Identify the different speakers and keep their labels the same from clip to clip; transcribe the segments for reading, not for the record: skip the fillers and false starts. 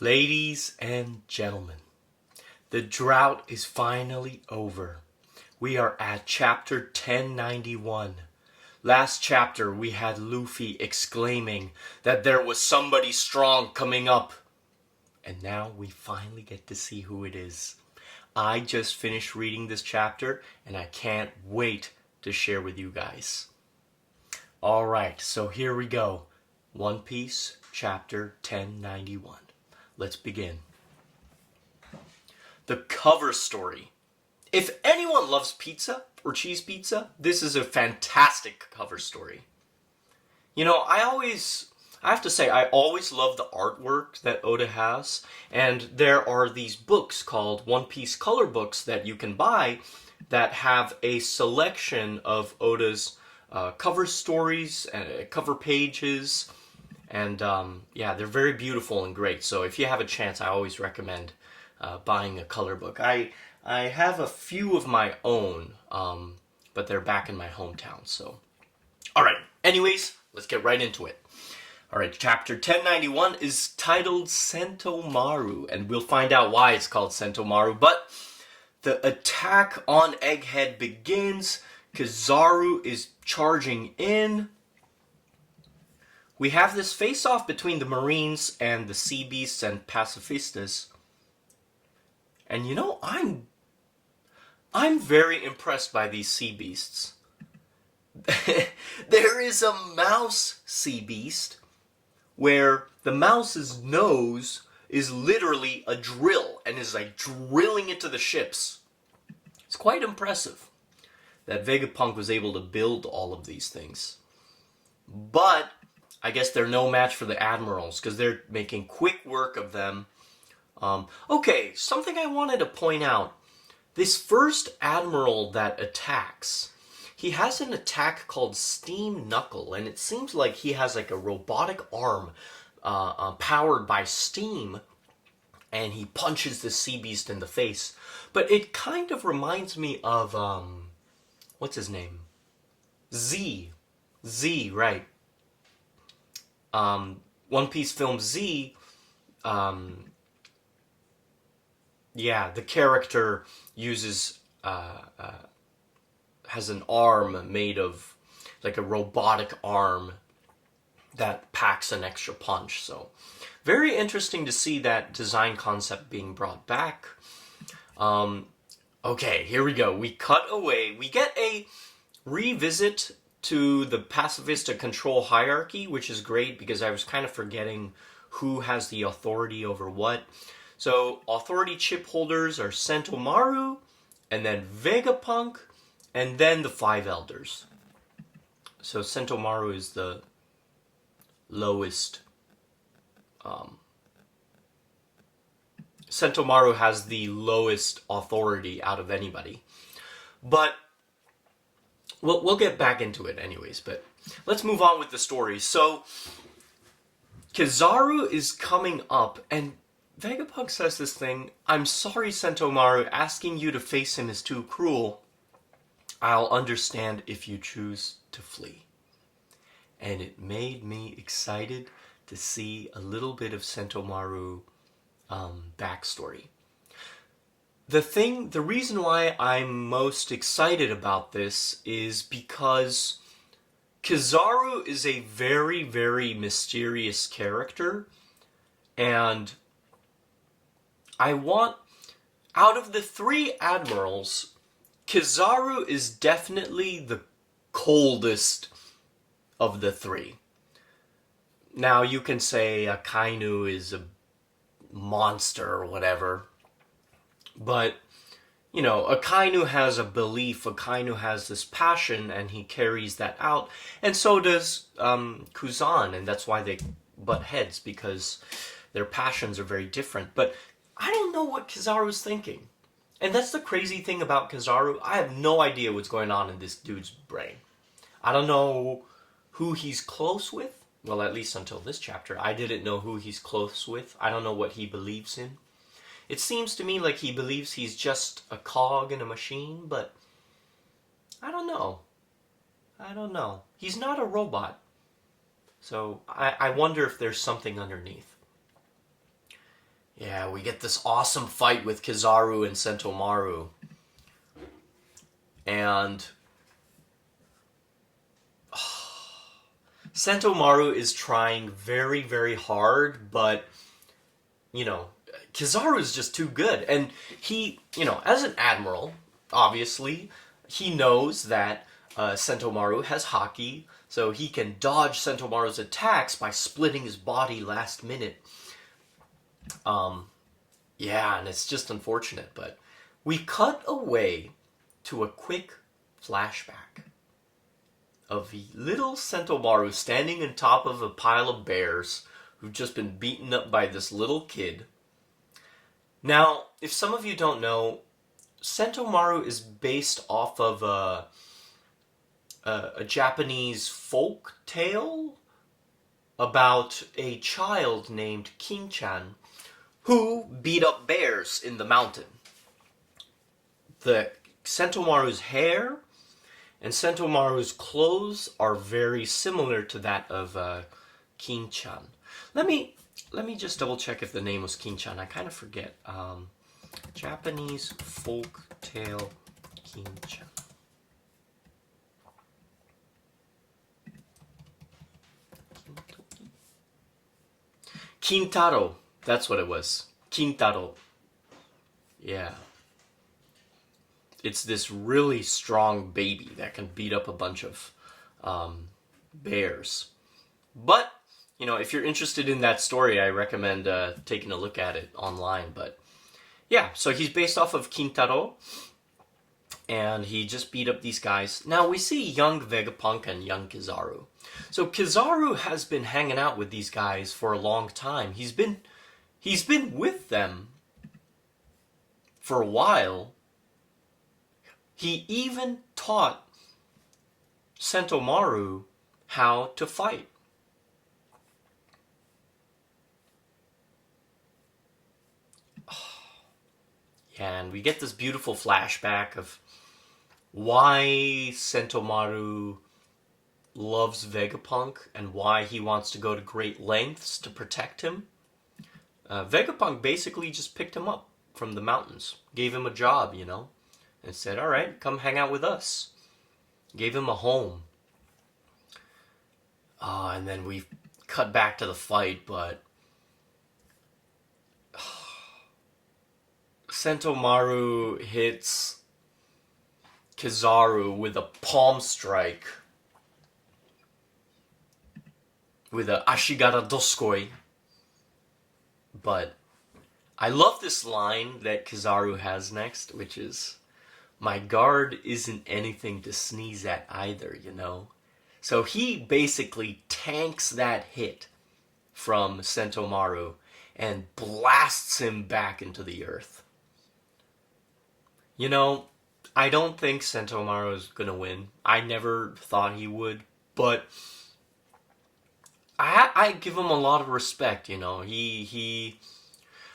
Speaker 1: Ladies and gentlemen, the drought is finally over. We are at chapter 1091. Last chapter we had Luffy exclaiming that there was somebody strong coming up. And now we finally get to see who it is. I just finished reading this chapter and I can't wait to share with you guys. Alright, so here we go. One Piece, chapter 1091. Let's begin. The cover story. If anyone loves pizza or cheese pizza, this is a fantastic cover story. You know, I have to say, I always love the artwork that Oda has, and there are these books called One Piece color books that you can buy that have a selection of Oda's cover stories, cover pages, and yeah, they're very beautiful and great. So if you have a chance, I always recommend buying a color book. I have a few of my own, but they're back in my hometown. So, all right. Anyways, let's get right into it. All right, chapter 1091 is titled Sentomaru, and we'll find out why it's called Sentomaru. But the attack on Egghead begins. KIZARU is charging in. We have this face-off between the Marines and the Sea Beasts and Pacifistas. And you know, I'm very impressed by these Sea Beasts. There is a mouse Sea Beast where the mouse's nose is literally a drill and is like drilling into the ships. It's quite impressive that Vegapunk was able to build all of these things. But I guess they're no match for the admirals because they're making quick work of them. Okay, something I wanted to point out. This first admiral that attacks, he has an attack called Steam Knuckle, and it seems like he has like a robotic arm powered by steam, and he punches the sea beast in the face. But it kind of reminds me of, what's his name? Z, right. One Piece film Z, yeah, the character uses, has an arm made of, like a robotic arm that packs an extra punch. So, very interesting to see that design concept being brought back. Okay, here we go. We cut away. We get a revisit to the Pacifista control hierarchy, which is great because I was kind of forgetting who has the authority over what. So, authority chip holders are Sentomaru, and then Vegapunk, and then the Five Elders. So, Sentomaru is the lowest. Sentomaru has the lowest authority out of anybody. But we'll get back into it anyways, but let's move on with the story. So, KIZARU is coming up, and Vegapunk says this thing, "I'm sorry, Sentomaru, asking you to face him is too cruel. I'll understand if you choose to flee." And it made me excited to see a little bit of Sentomaru backstory. The reason why I'm most excited about this is because KIZARU is a very, very mysterious character, and out of the three admirals, KIZARU is definitely the coldest of the three. Now, you can say Akainu is a monster or whatever, but, you know, Akainu has a belief, Akainu has this passion, and he carries that out, and so does Kuzan, and that's why they butt heads, because their passions are very different. But I don't know what KIZARU's thinking. And that's the crazy thing about KIZARU. I have no idea what's going on in this dude's brain. I don't know who he's close with. Well, at least until this chapter, I didn't know who he's close with. I don't know what he believes in. It seems to me like he believes he's just a cog in a machine, but I don't know. He's not a robot. So I wonder if there's something underneath. Yeah, we get this awesome fight with Kizaru and Sentomaru. And Sentomaru is trying very, very hard, but, you know, Kizaru is just too good. And he, as an admiral, obviously, he knows that Sentomaru has haki, so he can dodge Sentomaru's attacks by splitting his body last minute. Yeah, and it's just unfortunate, but we cut away to a quick flashback of little Sentomaru standing on top of a pile of bears who've just been beaten up by this little kid. Now, if some of you don't know, Sentomaru is based off of a Japanese folk tale about a child named Kin-chan who beat up bears in the mountain. The Sentomaru's hair and Sentomaru's clothes are very similar to that of Kin-chan. Let me just double check if the name was Kin-chan. I kind of forget. Japanese folk tale Kin-chan. Kintaro. That's what it was. Kintaro. Yeah. It's this really strong baby that can beat up a bunch of bears. But, if you're interested in that story, I recommend taking a look at it online. But, yeah, so he's based off of Kintaro, and he just beat up these guys. Now, we see young Vegapunk and young Kizaru. So Kizaru has been hanging out with these guys for a long time. He's been with them for a while. He even taught Sentomaru how to fight. Yeah, and we get this beautiful flashback of why Sentomaru loves Vegapunk and why he wants to go to great lengths to protect him. Vegapunk basically just picked him up from the mountains, gave him a job, and said, all right, come hang out with us. Gave him a home. And then we cut back to the fight, but Sentomaru hits Kizaru with a palm strike. With a Ashigara Doskoi. But I love this line that Kizaru has next, which is, my guard isn't anything to sneeze at either, So he basically tanks that hit from Sentomaru and blasts him back into the earth. I don't think Sentomaru is going to win. I never thought he would, but I give him a lot of respect, He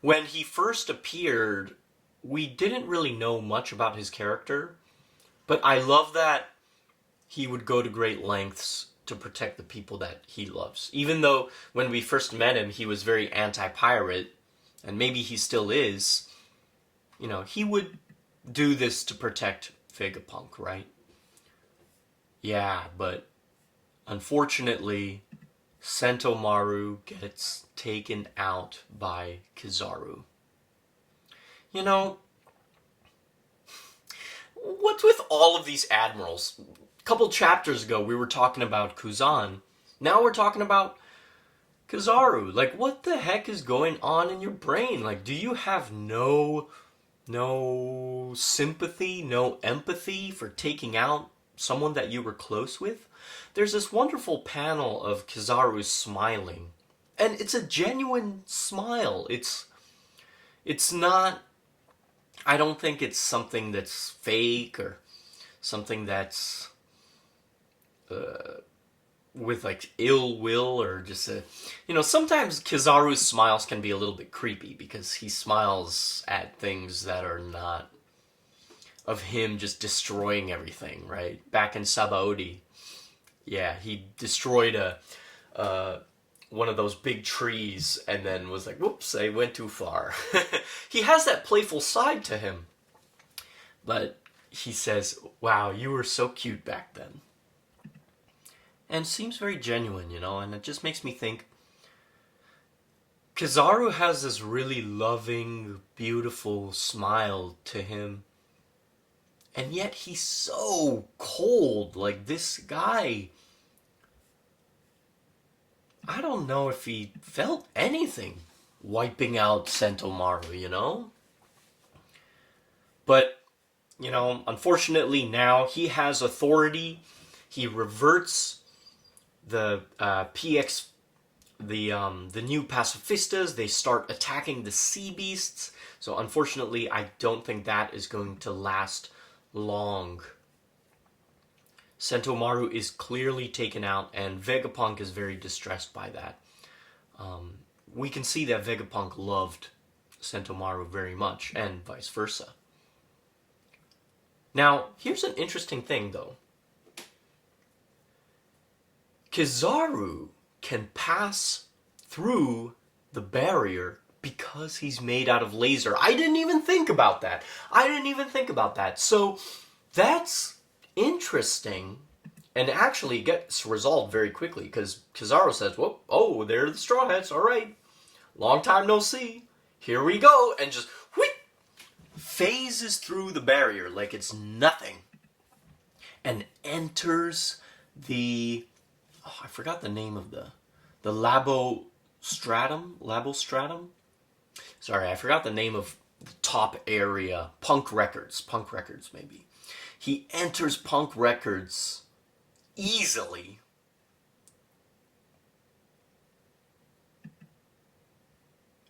Speaker 1: when he first appeared, we didn't really know much about his character, but I love that he would go to great lengths to protect the people that he loves. Even though when we first met him, he was very anti-pirate, and maybe he still is, he would do this to protect Vegapunk, right? Yeah, but unfortunately, Sentomaru gets taken out by Kizaru. What's with all of these admirals? A couple chapters ago, we were talking about Kuzan. Now we're talking about Kizaru. Like, what the heck is going on in your brain? Like, do you have no sympathy, no empathy for taking out someone that you were close with? There's this wonderful panel of Kizaru smiling. And it's a genuine smile. It's not... I don't think it's something that's fake or something that's with like ill will or just a... sometimes Kizaru's smiles can be a little bit creepy because he smiles at things that are not of him just destroying everything, right? Back in Sabaody, yeah, he destroyed one of those big trees and then was like, whoops, I went too far. He has that playful side to him. But he says, wow, you were so cute back then. And seems very genuine, you know, and it just makes me think, Kizaru has this really loving, beautiful smile to him. And yet he's so cold. Like, this guy, I don't know if he felt anything wiping out Sentomaru, you know? But, you know, unfortunately now he has authority. He reverts the PX, the new pacifistas. They start attacking the sea beasts. So unfortunately, I don't think that is going to last long. Sentomaru is clearly taken out, and Vegapunk is very distressed by that. We can see that Vegapunk loved Sentomaru very much, and vice versa. Now, here's an interesting thing, though. Kizaru can pass through the barrier because he's made out of laser. I didn't even think about that. So, that's interesting, and actually gets resolved very quickly, because Kizaru says, whoa, oh, there are the Straw Hats, alright. Long time no see. Here we go, and just, whoosh, phases through the barrier like it's nothing, and enters the, I forgot the name of the Labostratum? Sorry, I forgot the name of the top area. Punk Records, maybe. He enters Punk Records easily.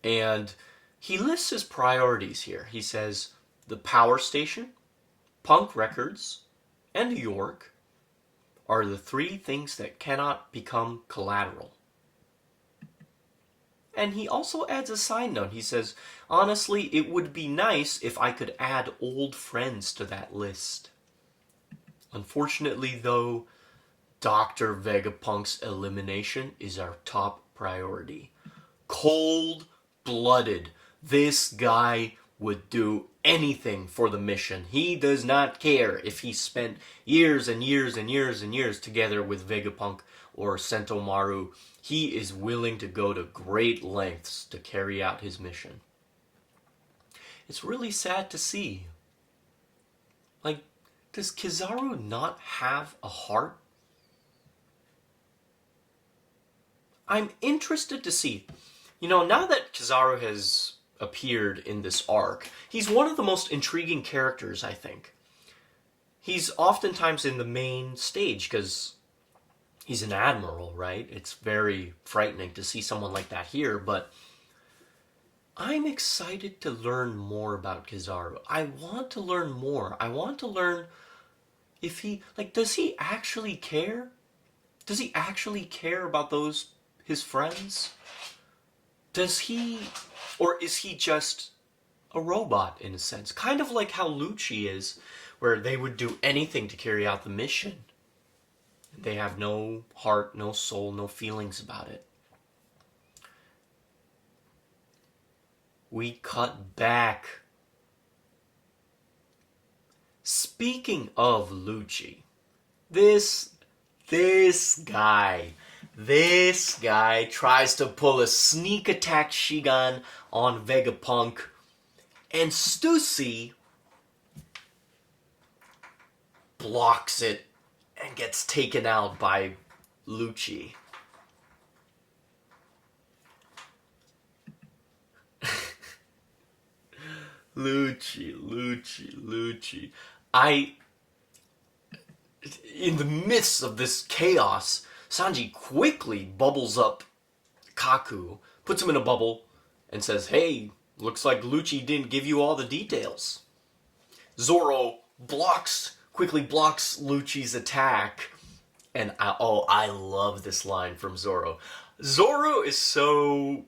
Speaker 1: And he lists his priorities here. He says the Power Station, Punk Records, and New York are the three things that cannot become collateral. And he also adds a side note. He says, honestly, it would be nice if I could add old friends to that list. Unfortunately, though, Dr. Vegapunk's elimination is our top priority. Cold-blooded. This guy would do anything for the mission. He does not care if he spent years and years and years and years together with Vegapunk or Sentomaru. He is willing to go to great lengths to carry out his mission. It's really sad to see. Like, does Kizaru not have a heart? I'm interested to see. You know, now that Kizaru has appeared in this arc, he's one of the most intriguing characters, I think. He's oftentimes in the main stage because he's an admiral, right? It's very frightening to see someone like that here, but I'm excited to learn more about Kizaru. I want to learn more. I want to learn if he, like, does he actually care? Does he actually care about those, his friends? Does he, or is he just a robot in a sense? Kind of like how Lucci is, where they would do anything to carry out the mission. They have no heart, no soul, no feelings about it. We cut back. Speaking of Lucci, this guy tries to pull a sneak attack Shigan on Vegapunk, and Stussy blocks it and gets taken out by Lucci. Lucci. In the midst of this chaos, Sanji quickly bubbles up Kaku, puts him in a bubble, and says, hey, looks like Lucci didn't give you all the details. Zoro quickly blocks Lucci's attack, and I love this line from Zoro. Zoro is so...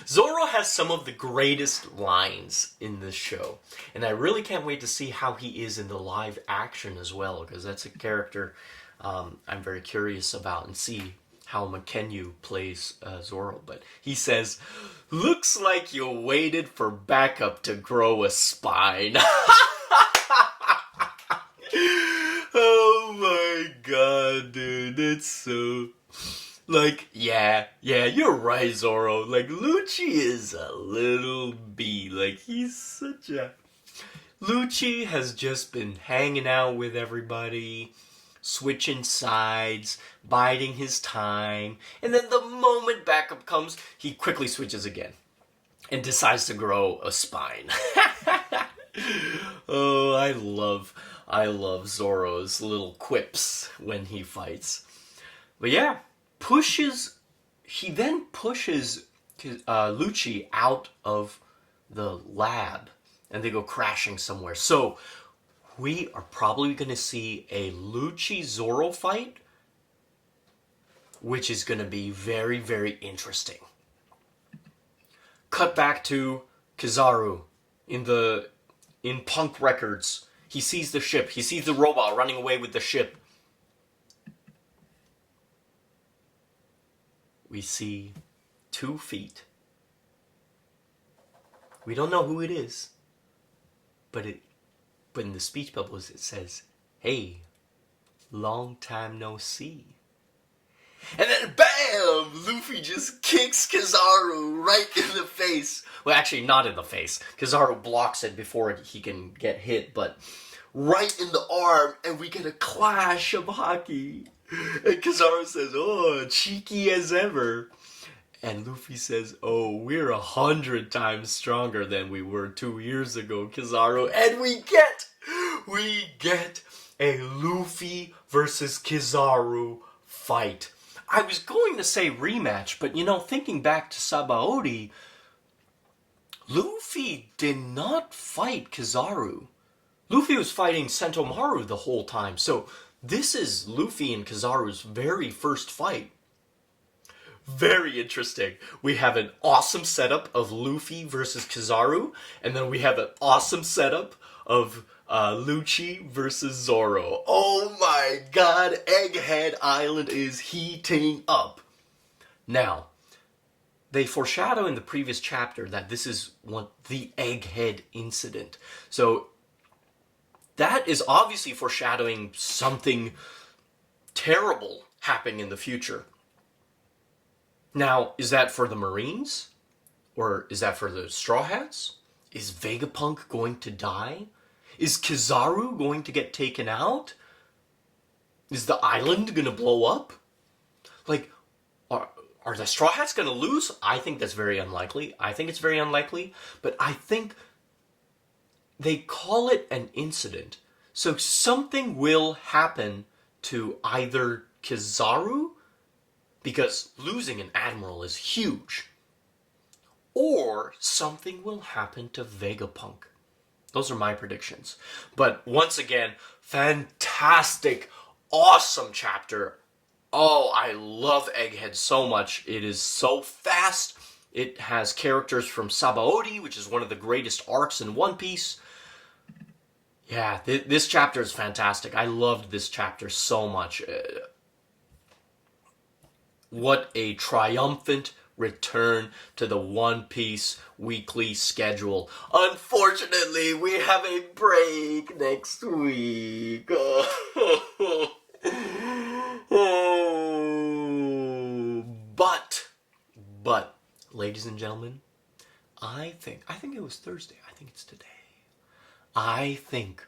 Speaker 1: Zoro has some of the greatest lines in this show, and I really can't wait to see how he is in the live action as well, because that's a character I'm very curious about, and see how Makenyu plays Zoro, but he says, "Looks like you waited for backup to grow a spine." Oh my god, dude, it's so... Like, yeah, you're right, Zoro. Like, Lucci is a little bee. Like, he's such a... Lucci has just been hanging out with everybody, switching sides, biding his time, and then the moment backup comes, he quickly switches again and decides to grow a spine. Oh, I love Zoro's little quips when he fights. But yeah, he then pushes Lucci out of the lab, and they go crashing somewhere. So we are probably going to see a Lucci-Zoro fight, which is going to be very, very interesting. Cut back to KIZARU in Punk Records. He sees the ship. He sees the robot running away with the ship. We see 2 feet. We don't know who it is, but in the speech bubbles it says, "Hey, long time no see." And then bam! Luffy just kicks KIZARU right in the face. Well, actually not in the face. KIZARU blocks it before he can get hit, but right in the arm, and we get a clash of hockey. And KIZARU says, "Oh, cheeky as ever." And Luffy says, "Oh, we're 100 times stronger than we were 2 years ago, KIZARU." And we get a Luffy versus KIZARU fight. I was going to say rematch, but thinking back to Sabaody, Luffy did not fight KIZARU. Luffy was fighting Sentomaru the whole time, so this is Luffy and KIZARU's very first fight. Very interesting. We have an awesome setup of Luffy versus KIZARU, and then we have an awesome setup of Lucci versus Zoro. Oh my god, Egghead Island is heating up. Now, they foreshadow in the previous chapter that this is the Egghead incident. So, that is obviously foreshadowing something terrible happening in the future. Now, is that for the Marines? Or is that for the Straw Hats? Is Vegapunk going to die? Is KIZARU going to get taken out? Is the island going to blow up? Like, are the Straw Hats going to lose? I think that's very unlikely. But I think they call it an incident. So something will happen to either KIZARU, because losing an admiral is huge, or something will happen to Vegapunk. Those are my predictions. But once again, fantastic, awesome chapter. Oh, I love Egghead so much. It is so fast. It has characters from Sabaody, which is one of the greatest arcs in One Piece. Yeah, this chapter is fantastic. I loved this chapter so much. What a triumphant return to the One Piece weekly schedule. Unfortunately, we have a break next week. But, ladies and gentlemen, I think it was Thursday. I think it's today. I think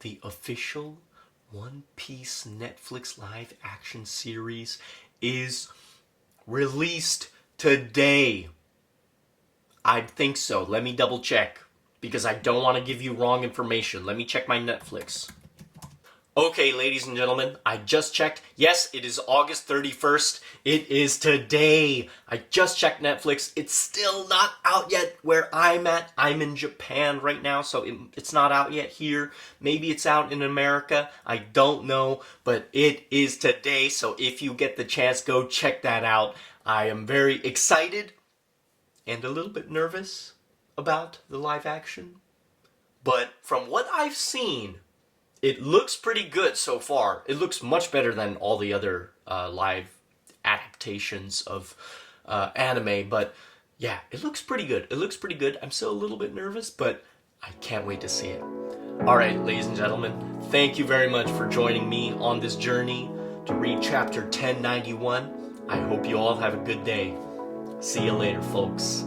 Speaker 1: the official One Piece Netflix live action series is released today. I think so. Let me double check, because I don't want to give you wrong information. Let me check my Netflix. Okay, ladies and gentlemen, I just checked. Yes, it is August 31st. It is today. I just checked Netflix. It's still not out yet where I'm at. I'm in Japan right now, so it's not out yet here. Maybe it's out in America. I don't know, but it is today, so if you get the chance, go check that out. I am very excited and a little bit nervous about the live action. But from what I've seen, it looks pretty good so far. It looks much better than all the other live adaptations adaptations of anime, but yeah, it looks pretty good. It looks pretty good. I'm still a little bit nervous, but I can't wait to see it. Alright, ladies and gentlemen, thank you very much for joining me on this journey to read chapter 1091. I hope you all have a good day. See you later, folks.